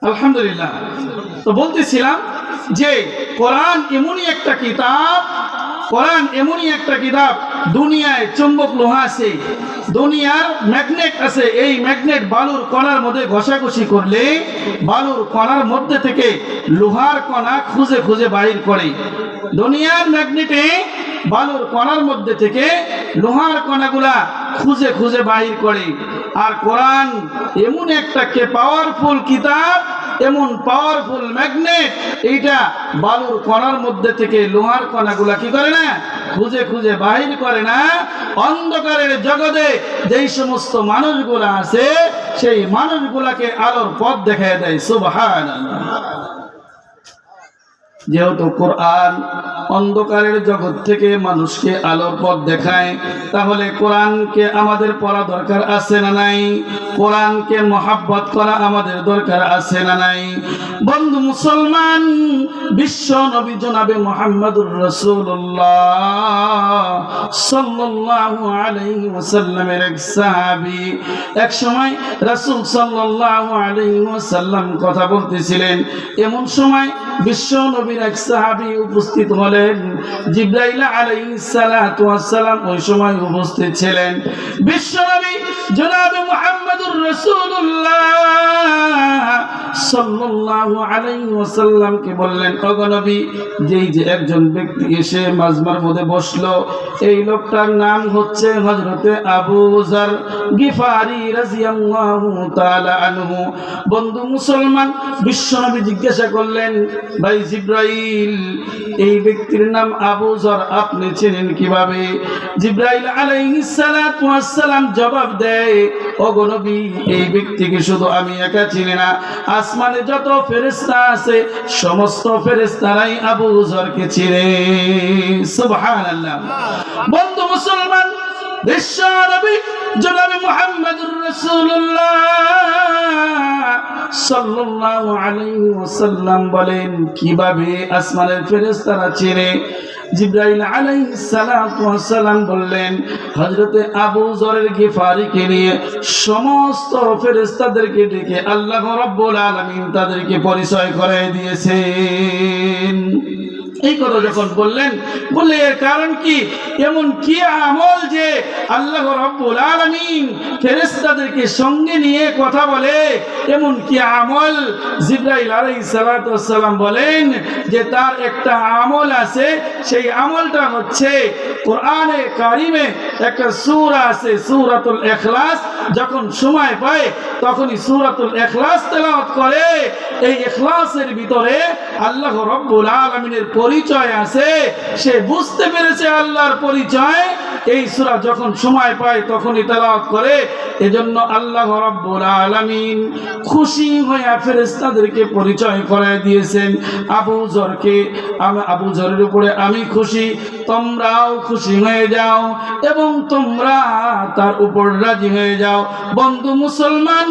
আলহামদুলিল্লাহ। তো বলতেছিলাম যে কোরআন এমনই একটা কিতাব, কোরআন এমনই একটা কিতাব, দুনিয়ায় চুম্বক লোহা আছে, দুনিয়ার ম্যাগনেট আছে। এই ম্যাগনেট বালুর কণার মধ্যে ঘষাঘষি করলে বালুর কণার মধ্যে থেকে লোহার কণা খুঁজে খুঁজে বাইর করে। দুনিয়ার ম্যাগনেটে বালুর কণার মধ্যে থেকে লোহার কণাগুলা খুঁজে খুঁজে বাইর করে। আর কোরআন এমন একটা পাওয়ারফুল কিতাব, এমন পাওয়ারফুল ম্যাগনেট, এইটা বালুর কণার মধ্যে থেকে লোহার কণাগুলা কি করে না, খুঁজে খুঁজে বাহির করে না। অন্ধকারের জগতে যেই সমস্ত মানুষগুলা আছে সেই মানুষগুলাকে আলোর পথ দেখায় দেয়। সুবহানাল্লাহ। যেহেতু কোরআন অন্ধকারের জগৎ থেকে মানুষকে আলোর পথ দেখায়, তাহলে কোরআনকে আমাদের পড়া দরকার আছে না নাই? কোরআনকে মহাব্বত করা আমাদের দরকার আছে না নাই? বন্ধু মুসলমান, বিশ্ব নবী জনাবে মুহাম্মদুর রাসূলুল্লাহ সাল্লাল্লাহু আলাইহি ওয়াসাল্লামের এক সাহাবী এক সময় রাসূল সাল্লাল্লাহু আলাইহি ওয়াসাল্লাম কথা বলতেছিলেন। এমন সময় বিশ্ব নবীর এক সাহাবী উপস্থিত হলেন। জিবরাইল আলাইহিস সালাতু ওয়াস সালাম ওই সময় উপস্থিত ছিলেন। বিশ্ব নবী জনাবে মুহাম্মদুর রাসূলুল্লাহ সাল্লাল্লাহু আলাইহি ওয়াসাল্লামকে বললেন, ওগো নবী, যেই যে একজন ব্যক্তি এসে মাজমার মধ্যে বসলো, এই লোকটার নাম হচ্ছে হযরতে আবু যর গিফারি রাদিয়াল্লাহু তাআলা আনহু। বন্ধু মুসলমান, বিশ্বনবী জিজ্ঞাসা করলেন, ভাই জিবরাইল, এই ব্যক্তির নাম আবু যর, আপনি চেনেন কিভাবে? জিবরাইল আলাইহিস সালাতু ওয়াস সালাম জবাব দেয়, ওগো নবী, এই ব্যক্তিকে শুধু আমি একা চিনি না, আসমানে যত ফেরেশতা আছে সমস্ত ফেরেশতারাই আবু যরকে চিনে। সুবহানাল্লাহ। বন্ধু মুসলমান, বিশ্ব নবী জনাবে মুহাম্মদুর রাসূলুল্লাহ সাল্লাল্লাহু আলাইহি ওয়াসাল্লাম বলেন, কিভাবে আসমানের ফেরেশতারা চিনে? জিবরাইল আলাইহিস সালাতু ওয়াস সালাম বললেন, হযরতে আবু যরের গিফারিকে নিয়ে সমস্ত ফেরেশতাদেরকে ডেকে আল্লাহ রাব্বুল আলামিন তাদেরকে পরিচয় করায় দিয়েছেন। এই কথা যখন বললেন, বলে এর কারণ কি? এমন কি আমল যে আল্লাহ রাব্বুল আলামিন ফেরেশতাদেরকে সঙ্গে নিয়ে কথা বলে? এমন কি আমল? জিবরাইল আলাইহিস সালাতু ওয়াস সালাম বলেন যে তার একটা আমল আছে, সেই আমলটা হচ্ছে কোরআনে কারিমে একটা সূরা আছে, সূরাতুল ইখলাস। যখন সময় পায় তখনই সূরাতুল ইখলাস তেলাওয়াত করে। এই ইখলাসের ভিতরে আল্লাহ রাব্বুল আলামিনের পরিচয় আছে। সে বুঝতে পেরেছে আল্লাহর পরিচয়, এই সূরা যখন সময় পায় তখনই তেলাওয়াত করে। এজন্য আল্লাহ রাব্বুল আলামিন খুশি হয়ে ফেরেশতাদেরকে পরিচয় করায় দিয়েছেন আবু যরকে। আবু যরের উপরে আমি খুশি, তোমরাও খুশি হয়ে যাও এবং তোমরা তার উপর রাজি হয়ে যাও। বন্ধু মুসলমান,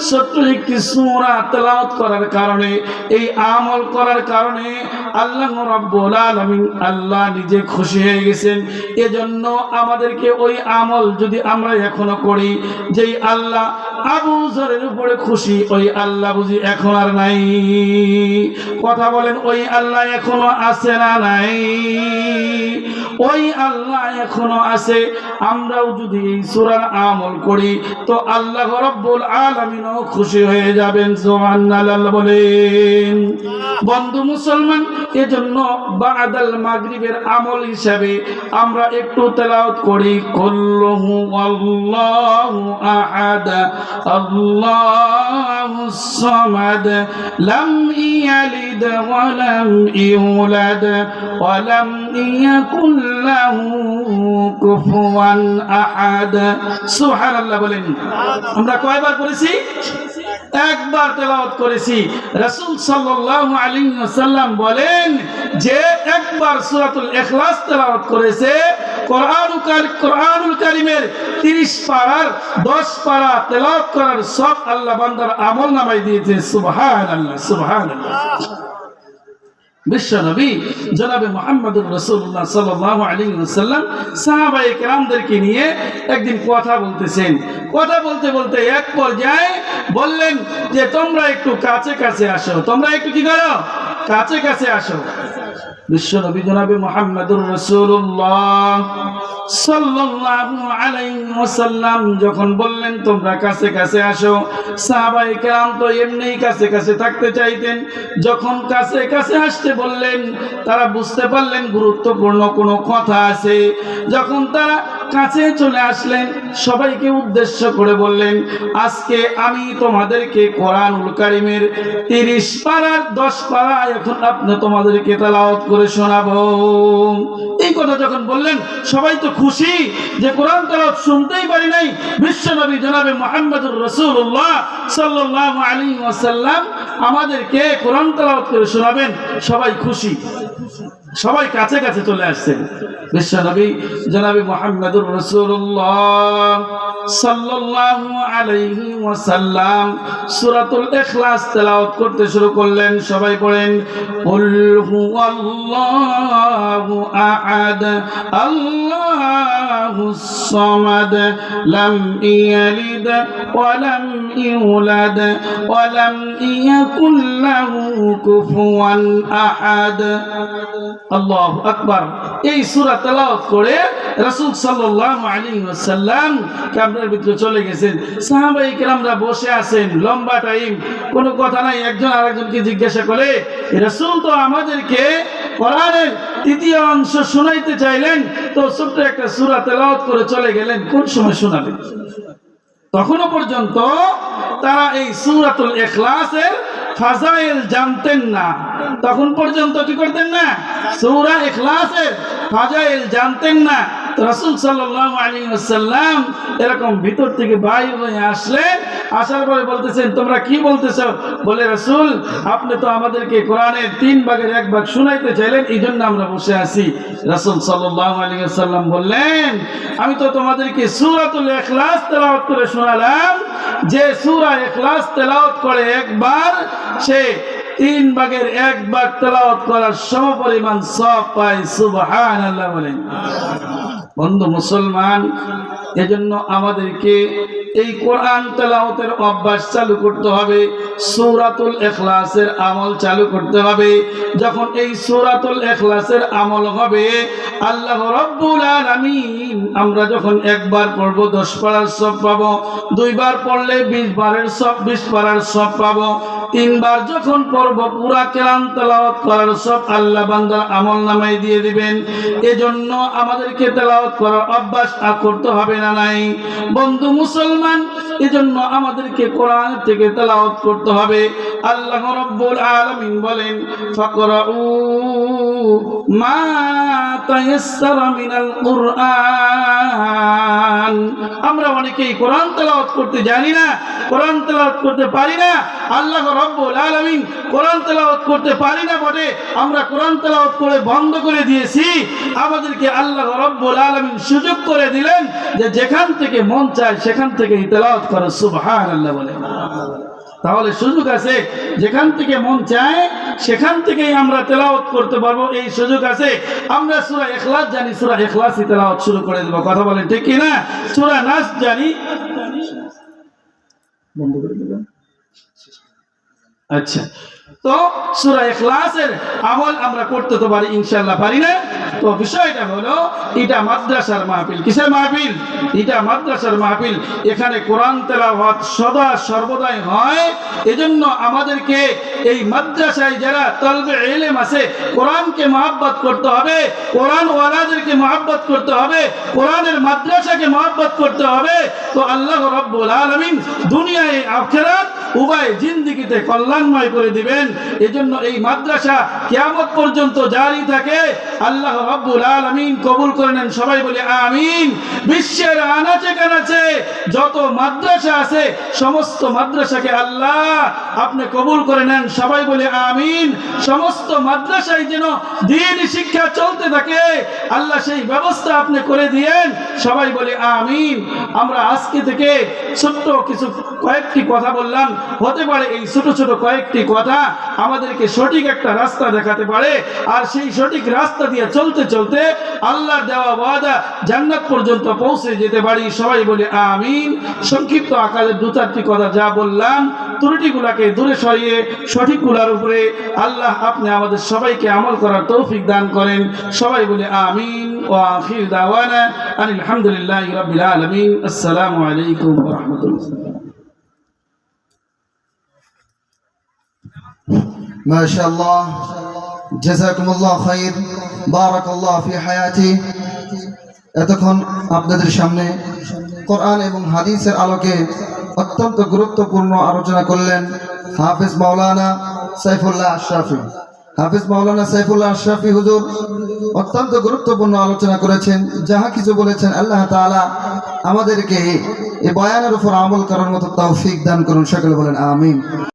ছোট্ট একটি সূরা তেলাওয়াত করার কারণে, এই আমল করার কারণে আল্লাহ রাব্বুল আলামিন আল্লাহ নিজে খুশি হয়ে গেছেন। এজন্য আমাদেরকে ওই আমল যদি আমরা এখনো করি, যেই আল্লাহ আবু যরের উপরে খুশি, ওই আল্লাহ বুঝি এখন আর নাই? কথা বলেন, ওই আল্লাহ এখনো আছে না নাই? ওই আল্লাহ এখনো আছে। আমরাও যদি এই সূরার আমল করি তো আল্লাহ রাব্বুল আলামিনও খুশি হয়ে যাবেন। সুবহানাল্লাহ বলেন। বন্ধু মুসলমান, এজন্য বাদাল মাগরিবের আমল হিসাবে আমরা একটু তেলাওয়াত করি, কুল্লুহু আল্লাহু আহাদ আল্লাহুস সামাদ লাম ইয়ালিদ ওয়া লাম ইউলাদ ওয়া লাম ইয়াকুল লাহু কুফুয়ান আহাদ। সুবহানাল্লাহ বলেন। আমরা কয়বার করেছি? একবার তেলাওয়াত করেছি। রাসূল সাল্লাল্লাহু আলাইহি ওয়াসাল্লাম বলেন যে একবার সূরাতুল ইখলাস তেলাওয়াত করেছে, কোরআনুল কারীমের 30 পারার 10 পারা তেলাওয়াত করার সব আল্লাহ বান্দার আমলনামায় দিয়েছে। সুবহানাল্লাহ, সুবহানাল্লাহ। বিশ্ব নবী জনাবে মুহাম্মদুর রাসূলুল্লাহ সাল্লাল্লাহু আলাইহি ওয়াসাল্লাম সাহাবায়ে কেরামদেরকে নিয়ে একদিন কথা বলতেছেন। কথা বলতে বলতে এক পর্যায়ে বললেন যে তোমরা একটু কাছে কাছে আসো, তোমরা একটু কি করো, কাছে কাছে আসো। বিশ্ব নবী জনাবে মুহাম্মদুর রাসূলুল্লাহ সাল্লাল্লাহু আলাইহি ওয়াসাল্লাম যখন বললেন তোমরা কাছে কাছে আসো, সাহাবায়ে কেরাম তো এমনিই কাছে কাছে থাকতে চাইতেন। যখন কাছে কাছে আসতে বললেন তারা বুঝতে পারলেন গুরুত্বপূর্ণ কোনো কথা আছে। যখন তারা কাছে চলে আসলেন সবাইকে উদ্দেশ্য করে বললেন, আজকে আমি তোমাদেরকে কোরআনুল কারীমের 30 পারার 10 পারা এখন আপনি তোমাদেরকে তেলাওয়াত করে শোনাবো। এই কথা যখন বললেন সবাই তো খুশি যে কোরআন তেলাওয়াত শুনতেই পারি নাই, বিশ্বনবী জনাবে মুহাম্মদুর রাসূলুল্লাহ সাল্লাল্লাহু আলাইহি ওয়াসাল্লাম আমাদেরকে কোরআন তেলাওয়াত করে শোনাবেন। সবাই খুশি, সবাই কাছে কাছে চলে আসছেন। বিশ্বনবী জনাবে মুহাম্মদুর রাসূলুল্লাহ সাল্লাল্লাহু আলাইহি ওয়াসাল্লাম সূরাতুল ইখলাস তেলাওয়াত করতে শুরু করলেন। সবাই পড়েন, কুল হুয়াল্লাহু আহাদ আল্লাহুস সামাদ লাম ইয়ালিদ ওয়া লাম ইউলাদ ওয়া লাম ইয়াকুল লাহু কুফুয়ান আহাদ। আল্লাহু আকবার। এই সূরা তেলাওয়াত করে রাসূল সাল্লাল্লাহু আলাইহি ওয়াসাল্লাম কামরার ভিতরে চলে গেছেন। সাহাবায়ে কেরামরা বসে আছেন, লম্বা টাইম কোনো কথা নাই। একজন আরেকজনকে জিজ্ঞাসা করে, রাসূল তো আমাদেরকে কোরআনের 3য় অংশ শোনাইতে চাইলেন, তো ছোট্ট একটা সূরা তেলাওয়াত করে চলে গেলেন, কোন সময় শোনাবেন? তখনও পর্যন্ত তারা এই সূরাতুল ইখলাসের ফাজাইল জানতেন না। তখন পর্যন্ত কি করতেন না? সূরা ইখলাসের ফাজাইল জানতেন না। তো রাসূল সাল্লাল্লাহু আলাইহি ওয়াসাল্লাম এরকম ভিতর থেকে বাইরে হয়ে আসলেন। আসার পরে বলতেছেন, তোমরা কি বলতেছো? বলে, রাসূল আপনি তো আমাদেরকে কোরআনের 3 ভাগের 1 ভাগ শোনাইতে চাইলেন, এইজন্য আমরা বসে আছি। রাসূল সাল্লাল্লাহু আলাইহি ওয়াসাল্লাম বললেন, আমি তো তোমাদেরকে সূরাতুল ইখলাস তেলাওয়াত করে শোনালাম। যে সূরা ইখলাস তেলাওয়াত করে একবার, সে 3 ভাগের 1 ভাগ তেলাওয়াত করার সমপরিমাণ সওয়াব পায়। সুবহানাল্লাহ বলেন। বন্ধু মুসলমান, এজন্য আমাদেরকে এই কোরআন তেলাওয়াতের অভ্যাস চালু করতে হবে, সূরাতুল ইখলাসের আমল চালু করতে হবে। যখন এই সূরাতুল ইখলাসের আমল হবে, আল্লাহ রাব্বুল আলামিন আমরা যখন একবার পড়ব 10 পারার সওয়াব পাবো, 2 বার পড়লে 20 বারের সওয়াব, 20 পারার সওয়াব পাবো, 3 বার যখন পড়ব পুরা কোরআন তেলাওয়াত করার সওয়াব আল্লাহ বান্দার আমলনামায় দিয়ে দিবেন। এজন্য আমাদেরকে তেলাওয়াত করার অভ্যাস করতে হবে না নাই? বন্ধু মুসলমান, এজন্য আমাদেরকে কোরআন থেকে তেলাওয়াত করতে হবে। আল্লাহ রাব্বুল আলামিন বলেন, ফাকরাউ মা তায়াসসারা মিনাল কুরআন। আমরা অনেকেই কোরআন তেলাওয়াত করতে জানি না, কোরআন তেলাওয়াত করতে পারি না। আল্লাহ রাব্বুল আলামিন কোরআন তেলাওয়াত করতে পারি না বটে, আমরা কোরআন তেলাওয়াত করে বন্ধ করে দিয়েছি। আমাদেরকে আল্লাহ রাব্বুল আলামিন সুযোগ করে দিলেন যে যেখান থেকে মন চায় সেখান থেকেই তেলাওয়াত করো। সুবহানাল্লাহ বলেন। তাহলে সুযোগ আছে, যেখান থেকে মন চায় সেখান থেকেই আমরা তেলাওয়াত করতে পারবো, এই সুযোগ আছে। আমরা সূরা ইখলাস জানি, সূরা ইখলাসই তেলাওয়াত শুরু করে দেব। কথা বলেন ঠিক কি না? সূরা নাস জানি, বন্ধ করে দিলাম। আচ্ছা, তো সূরা ইখলাসের আমল আমরা করতে তো পারি, ইনশাআল্লাহ পারি না? তো বিষয়টা হলো, এটা মাদ্রাসার মাহফিল। কিসের মাহফিল? এটা মাদ্রাসার মাহফিল। এখানে কোরআন তেলাওয়াত সদা সর্বদাই হয়। এজন্য আমাদেরকে এই মাদ্রাসায় যারা তালবে ইলম আছে, কোরআনকে মহব্বত করতে হবে, কোরআন ওয়ালাদেরকে মহব্বত করতে হবে, কোরআনের মাদ্রাসাকে মহব্বত করতে হবে। তো আল্লাহ রাব্বুল আলামিন দুনিয়ায় আখিরাত উভয় জিন্দেগিতে কল্যাণময় করে দিবেন। এজন্য এই মাদ্রাসা কিয়ামত পর্যন্ত জারি থাকে। আল্লাহ রাব্বুল আলামিন কবুল করে নেন। সবাই বলে আমিন। বিশ্বের আনাচে কানাচে যত মাদ্রাসা আছে, সমস্ত মাদ্রাসাকে আল্লাহ আপনি কবুল করে নেন। সবাই বলে আমিন। সমস্ত মাদ্রাসায় যেন দ্বীনি শিক্ষা চলতে থাকে, আল্লাহ সেই ব্যবস্থা আপনি করে দিয়েন। সবাই বলে আমিন। আমরা আজকে থেকে ছোট্ট কিছু কয়েকটি কথা বললাম, হতে পারে এই ছোট ছোট কয়েকটি কথা আমাদেরকে সঠিক একটা রাস্তা দেখাতে পারে, আর সেই সঠিক রাস্তা দিয়ে চলতে চলতে আল্লাহর দেওয়া ওয়াদা জান্নাত পর্যন্ত পৌঁছে যেতে পারি। সবাই বলে আমিন। সংক্ষিপ্ত আকারে দু চারটি কথা যা বললাম, ত্রুটিগুলাকে দূরে সরিয়ে সঠিকগুলার উপরে আল্লাহ আপনি আমাদের সবাইকে আমল করার তৌফিক দান করেন। সবাই বলে আমিন। ওয়া আখির দাওয়ানা আনিল হামদুলিল্লাহি রাব্বিল আলামিন। আসসালামু আলাইকুম ওয়া রাহমাতুল্লাহ। মাশাআল্লাহ, জাযাকুমুল্লাহ খাইর, বারাকাল্লাহ ফি হায়াতি। এতক্ষণ আপনাদের সামনে কোরআন এবং হাদিসের আলোকে অত্যন্ত গুরুত্বপূর্ণ আলোচনা করলেন হাফেজ মাওলানা সাইফুল্লাহ আশরাফি। হাফেজ মাওলানা সাইফুল্লাহ আশরাফি হুজুর অত্যন্ত গুরুত্বপূর্ণ আলোচনা করেছেন। যাহা কিছু বলেছেন আল্লাহ তাআলা আমাদেরকে এই বয়ানের উপর আমল করার মতো তৌফিক দান করুন। সকলে বলেন আমিন।